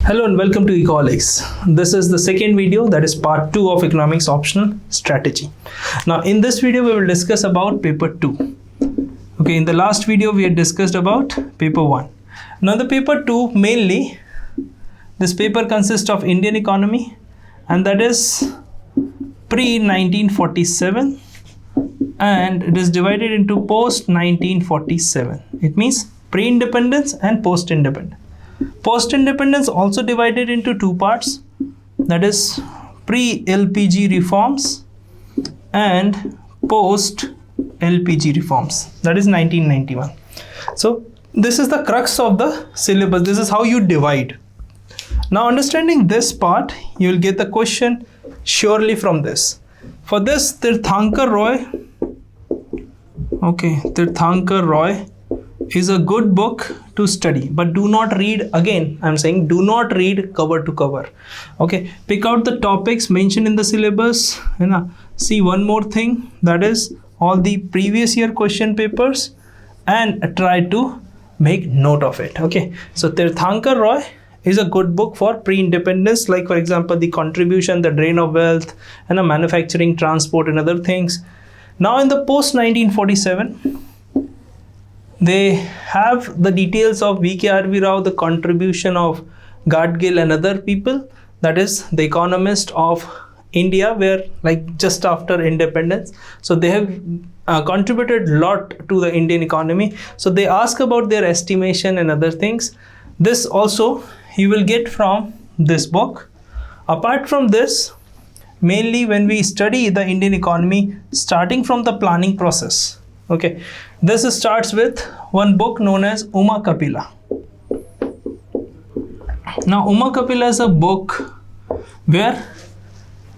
Hello and welcome to Ecolics. This is the second video, that is part 2 of economics optional strategy. Now in this video we will discuss about paper 2. Okay, in the last video we had discussed about paper 1. Now the paper 2 mainly, this paper consists of Indian economy and that is pre-1947 and it is divided into post-1947. It means pre-independence and post-independence. Post-independence also divided into two parts, that is pre-LPG reforms and post-LPG reforms, that is 1991. So this is the crux of the syllabus. This is how you divide. Now understanding this part, you will get the question surely from this. For this, Tirthankar Roy is a good book to study, but do not read, again I'm saying do not read cover to cover. Okay, pick out the topics mentioned in the syllabus, see one more thing, that is all the previous year question papers and try to make note of it. Okay, so Tirthankar Roy is a good book for pre-independence, like for example the contribution, the drain of wealth and manufacturing, transport and other things. Now in the post 1947 they have the details of V.K.R.V. Rao, the contribution of Gadgil and other people, that is the economist of India, where like just after independence. So they have contributed a lot to the Indian economy. So they ask about their estimation and other things. This also you will get from this book. Apart from this, mainly when we study the Indian economy, starting from the planning process. Okay, this starts with one book known as Uma Kapila. Now Uma Kapila is a book where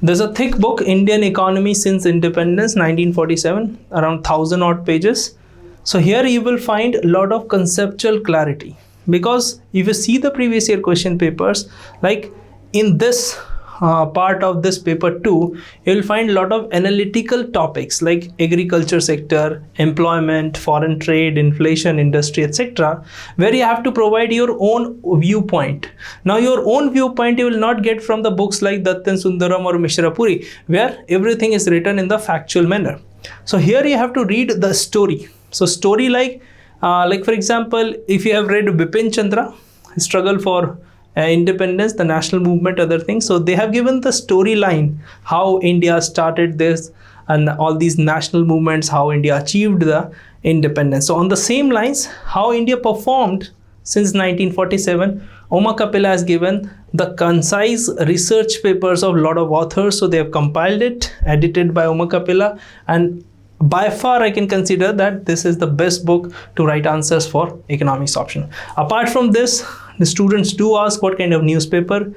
there's a thick book, Indian economy since independence 1947, around 1000 odd pages. So here you will find a lot of conceptual clarity, because if you see the previous year question papers, like in this part of this paper 2, you will find a lot of analytical topics like agriculture sector, employment, foreign trade, inflation, industry, etc., where you have to provide your own viewpoint. Now your own viewpoint you will not get from the books like Dattan Sundaram or Mishra Puri, where everything is written in the factual manner. So here you have to read the story. So story like for example, if you have read Bipin Chandra, struggle for independence, the national movement, other things. So they have given the storyline, how India started this and all these national movements, how India achieved the independence. So on the same lines, how India performed since 1947, Uma Kapila has given the concise research papers of a lot of authors. So they have compiled it, edited by Uma Kapila, and by far I can consider that this is the best book to write answers for economics option. Apart from this, the students do ask what kind of newspaper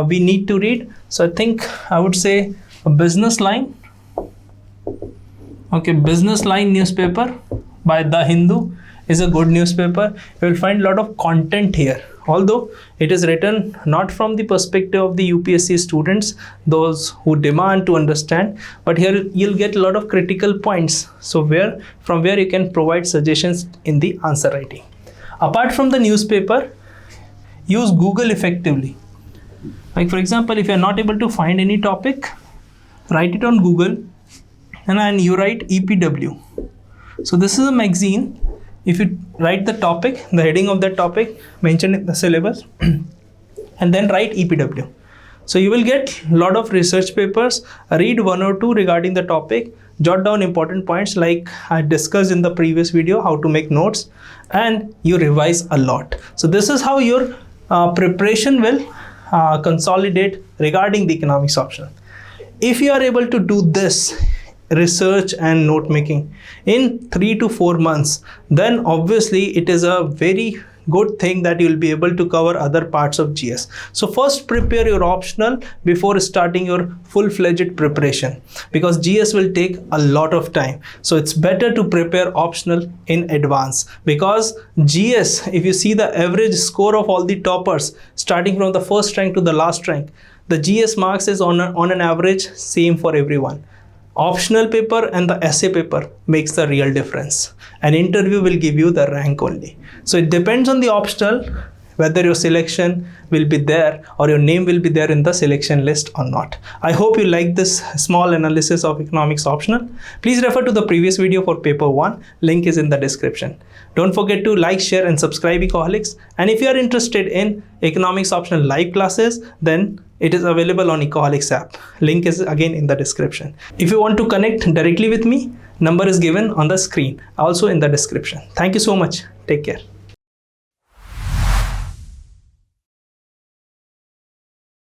we need to read. So I think I would say a Business Line. Okay, Business Line newspaper by The Hindu is a good newspaper. You will find a lot of content here, although it is written not from the perspective of the UPSC students, those who demand to understand, but here you'll get a lot of critical points, so from where you can provide suggestions in the answer writing. Apart from the newspaper, use Google effectively. Like for example, if you are not able to find any topic, write it on Google and then you write EPW. So this is a magazine. If you write the topic, the heading of that topic mentioned in the syllabus and then write EPW. So you will get a lot of research papers, read one or two regarding the topic, jot down important points like I discussed in the previous video, how to make notes, and you revise a lot. So this is how your preparation will consolidate regarding the economics option. If you are able to do this research and note making in 3 to 4 months, then obviously it is a very good thing that you will be able to cover other parts of GS. So first prepare your optional before starting your full-fledged preparation, because GS will take a lot of time. So it's better to prepare optional in advance, because GS, if you see the average score of all the toppers starting from the first rank to the last rank, the GS marks is on an average same for everyone. Optional paper and the essay paper makes the real difference. An interview will give you the rank only. So it depends on the optional whether your selection will be there or your name will be there in the selection list or not. I hope you like this small analysis of economics optional. Please refer to the previous video for paper 1. Link is in the description. Don't forget to like, share and subscribe Ecoholics. And if you are interested in economics optional live classes, then it is available on Ecoholics app. Link is again in the description. If you want to connect directly with me, number is given on the screen, also in the description. Thank you so much. Take care.